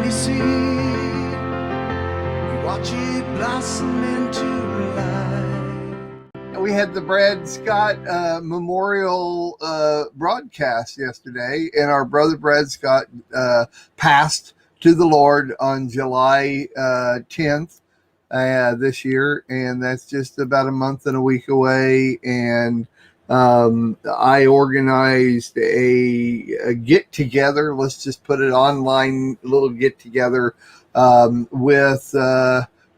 we see, we watch it blossom into life. We had the Brad Scott memorial broadcast yesterday, and our brother Brad Scott passed to the Lord on July 10th this year, and that's just about a month and a week away. And I organized a get together. Let's just put it online, little get together with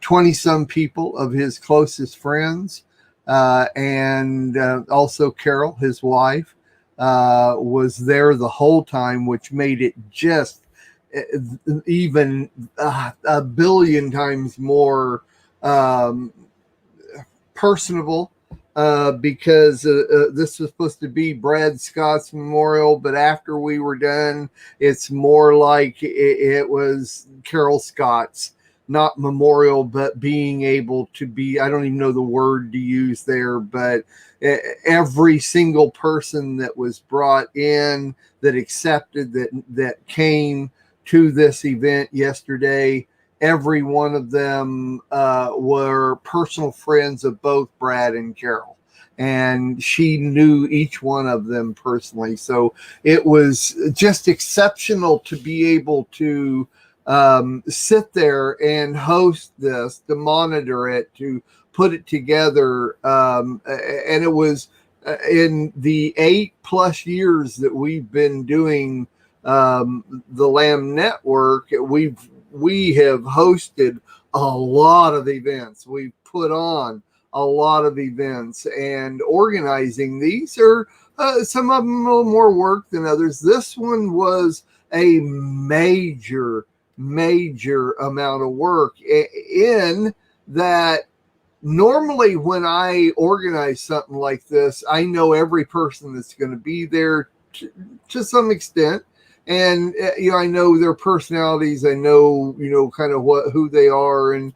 20 some people of his closest friends, and also Carol, his wife, was there the whole time, which made it just even a billion times more personable. Because this was supposed to be Brad Scott's memorial, but after we were done, it's more like it was Carol Scott's, not memorial, but being able to be, I don't even know the word to use there, but every single person that was brought in, that accepted, that came to this event yesterday, every one of them were personal friends of both Brad and Carol. And she knew each one of them personally. So it was just exceptional to be able to sit there and host this, to monitor it, to put it together. And it was in the 8+ years that we've been doing the Lamb Network, we have hosted a lot of events. We've put on a lot of events, and organizing these are some of them a little more work than others. This one was a major amount of work, in that normally when I organize something like this, I know every person that's going to be there to some extent. And, I know their personalities. I know, kind of who they are and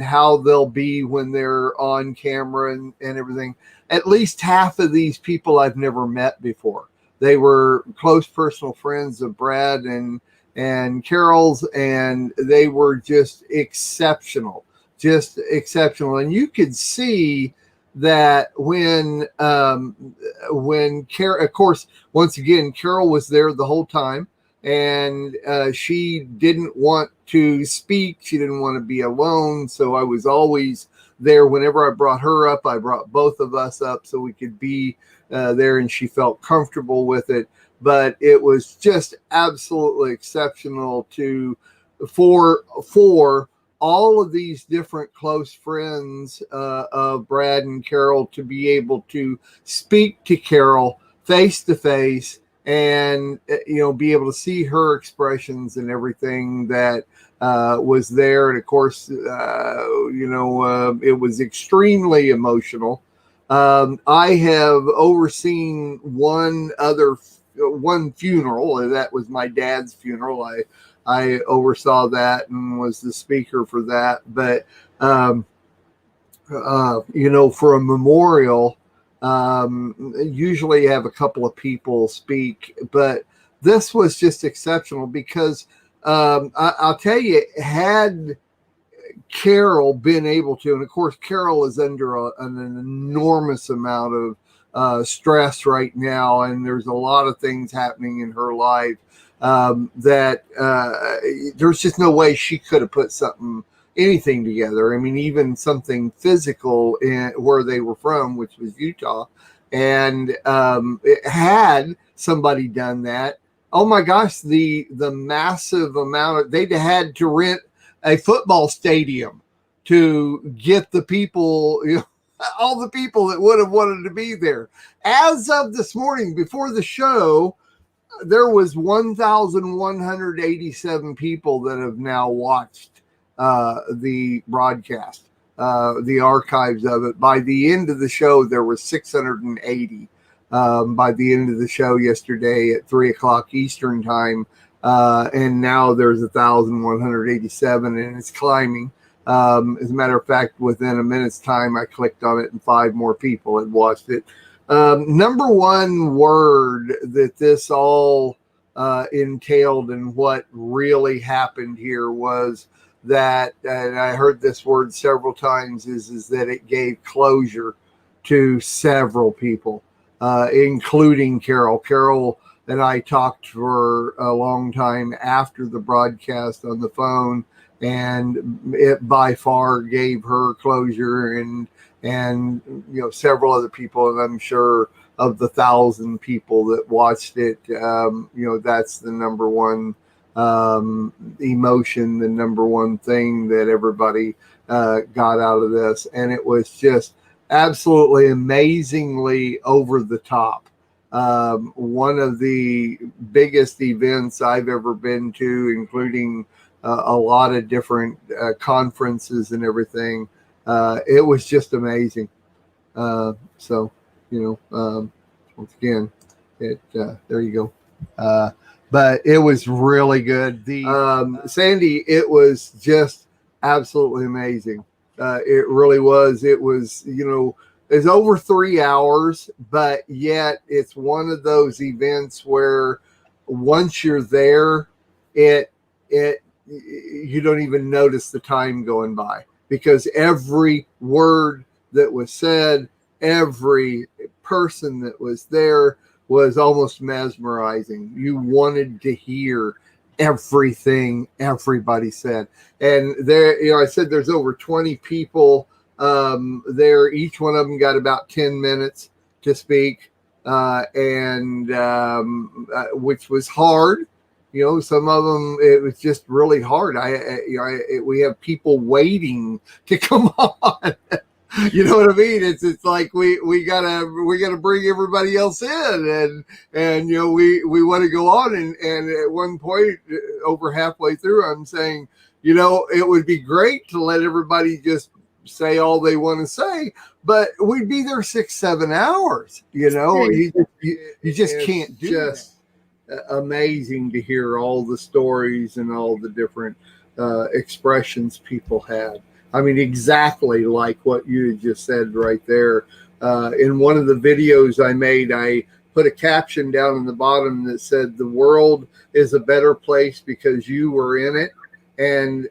how they'll be when they're on camera and everything. At least half of these people I've never met before. They were close personal friends of Brad and Carol's, and they were just exceptional. And you could see that when Carol, of course, once again, Carol was there the whole time. And she didn't want to speak. She didn't want to be alone. So I was always there. Whenever I brought her up, I brought both of us up so we could be there, and she felt comfortable with it. But it was just absolutely exceptional for all of these different close friends of Brad and Carol to be able to speak to Carol face to face, and be able to see her expressions and everything that was there. And of course, it was extremely emotional. I have overseen one funeral, and that was my dad's funeral. I oversaw that and was the speaker for that. But for a memorial, usually have a couple of people speak, but this was just exceptional because I'll tell you, had Carol been able to, and of course Carol is under an enormous amount of stress right now, and there's a lot of things happening in her life that there's just no way she could have put anything together. I mean, even something physical in where they were from, which was Utah, and had somebody done that, oh my gosh, the massive amount they'd had to rent a football stadium to get the people, all the people that would have wanted to be there. As of this morning, before the show, there was 1,187 people that have now watched the broadcast, the archives of it. By the end of the show, there were 680. By the end of the show yesterday at 3:00 Eastern time, and now there's 1,187, and it's climbing. As a matter of fact, within a minute's time, I clicked on it, and 5 more people had watched it. Number one word that this all entailed and what really happened here was that, and I heard this word several times, is that it gave closure to several people, including Carol. Carol and I talked for a long time after the broadcast on the phone, and it by far gave her closure, and several other people, and I'm sure of the 1,000 people that watched it, that's the number one emotion, the number one thing that everybody got out of this. And it was just absolutely amazingly over the top. One of the biggest events I've ever been to, including a lot of different conferences and everything. It was just amazing. So, once again, there you go. But it was really good. Sandy, it was just absolutely amazing. It really was. It was, it's over 3 hours, but yet it's one of those events where once you're there, it you don't even notice the time going by, because every word that was said, every person that was there was almost mesmerizing. You wanted to hear everything everybody said. And there, I said there's over 20 people there. Each one of them got about 10 minutes to speak, which was hard. Some of them, it was just really hard. We have people waiting to come on. You know what I mean? It's like we gotta bring everybody else in, and we want to go on, and at one point, over halfway through, I'm saying, it would be great to let everybody just say all they want to say, but we'd be there 6-7 hours. You just can't do that. Amazing to hear all the stories and all the different expressions people had. I mean, exactly like what you just said right there. In one of the videos I made, I put a caption down in the bottom that said, "The world is a better place because you were in it." And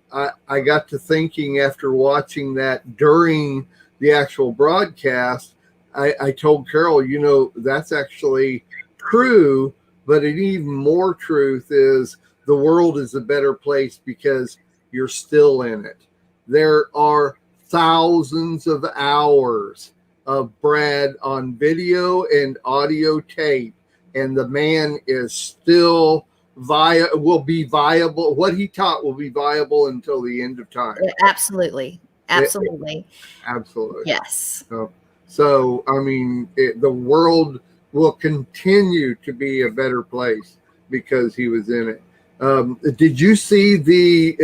I got to thinking after watching that during the actual broadcast, I told Carol, that's actually true, but an even more truth is the world is a better place because you're still in it. There are thousands of hours of Brad on video and audio tape, and the man is still will be viable. What he taught will be viable until the end of time. Absolutely. Absolutely. Absolutely. Yes. So I mean, the world will continue to be a better place because he was in it. Did you see the?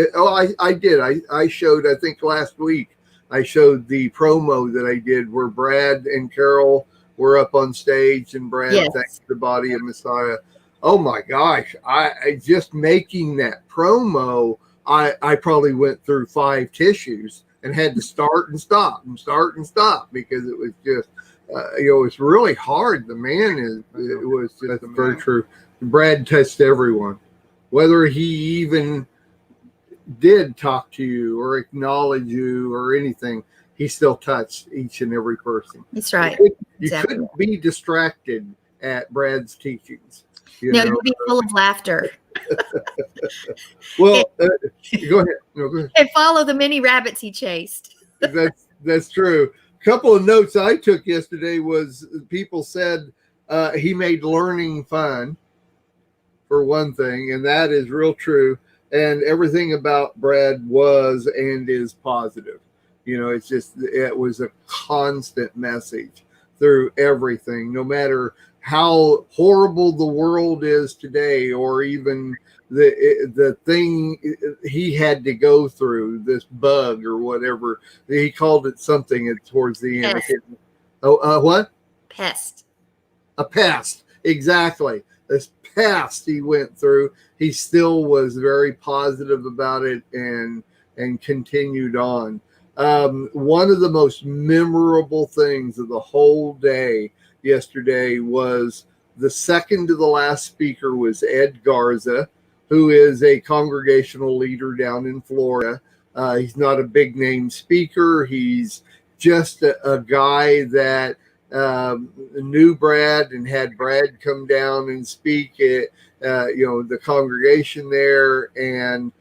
I did. I showed. I think last week I showed the promo that I did where Brad and Carol were up on stage, and Brad thanked the body of Messiah. Oh my gosh! I just making that promo. I probably went through 5 tissues and had to start and stop because it was just. It's really hard. The man it was just very true. Brad touched everyone. Whether he even did talk to you or acknowledge you or anything, he still touched each and every person. That's right. You couldn't be distracted at Brad's teachings. You'd be full of laughter. Well, go ahead. No, go ahead. And follow the many rabbits he chased. That's true. A couple of notes I took yesterday was people said he made learning fun, for one thing, and that is real true. And everything about Brad was and is positive. It was a constant message through everything, no matter how horrible the world is today, or even the thing he had to go through, this bug or whatever. He called it something towards the end. What? Pest. A pest. Exactly. This past he went through, he still was very positive about it and continued on. One of the most memorable things of the whole day yesterday was The second to the last speaker was Ed Garza, who is a congregational leader down in Florida. He's not a big name speaker. He's just a guy that knew Brad and had Brad come down and speak at the congregation there. And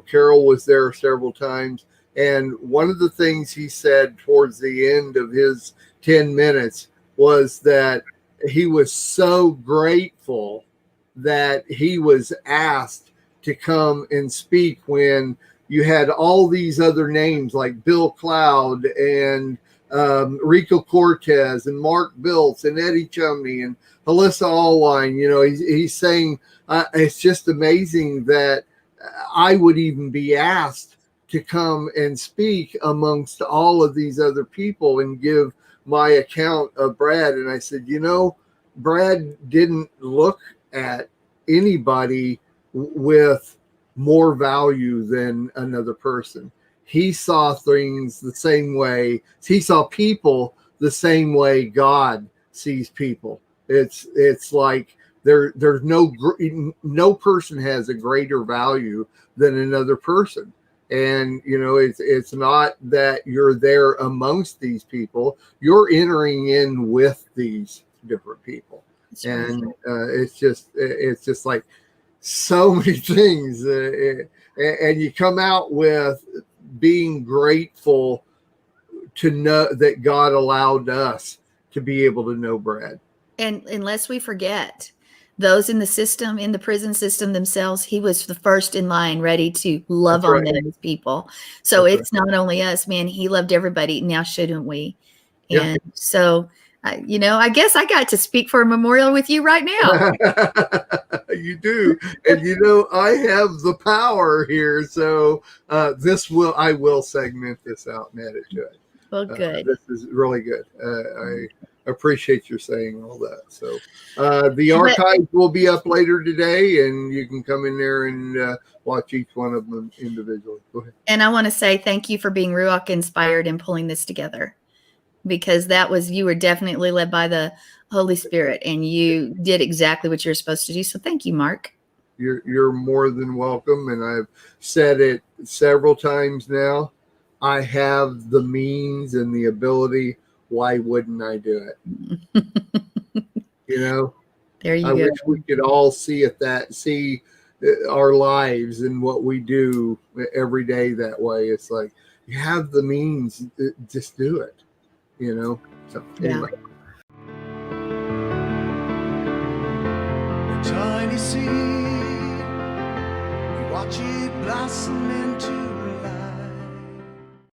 Carol was there several times. And one of the things he said towards the end of his 10 minutes was that he was so grateful that he was asked to come and speak when you had all these other names like Bill Cloud and Rico Cortez and Mark Biltz and Eddie Chumney and Alyssa Allwine. He's saying it's just amazing that I would even be asked to come and speak amongst all of these other people and give my account of Brad. And I said, Brad didn't look at anybody with more value than another person. He saw things the same way. He saw people the same way God sees people. It's like there's no person has a greater value than another person. And it's not that you're there amongst these people, you're entering in with these different people. That's and it's just like so many things, and you come out with being grateful to know that God allowed us to be able to know Brad. And unless we forget, those in the system, in the prison system themselves, he was the first in line ready to love on them as people. So it's not only us, man, he loved everybody. Now, shouldn't we? And so, I guess I got to speak for a memorial with you right now. You do. And, I have the power here. So I will segment this out and add it to it. Well, good. This is really good. I appreciate your saying all that. So the archives will be up later today, and you can come in there and watch each one of them individually. Go ahead. And I want to say thank you for being Ruach inspired and pulling this together, because you were definitely led by the Holy Spirit, and you did exactly what you're supposed to do. So thank you, Mark. You're more than welcome. And I've said it several times now. I have the means and the ability. Why wouldn't I do it? There you go. I wish we could all see our lives and what we do every day that way. It's like, you have the means, just do it, So anyway. A tiny seed, we watch it blossom into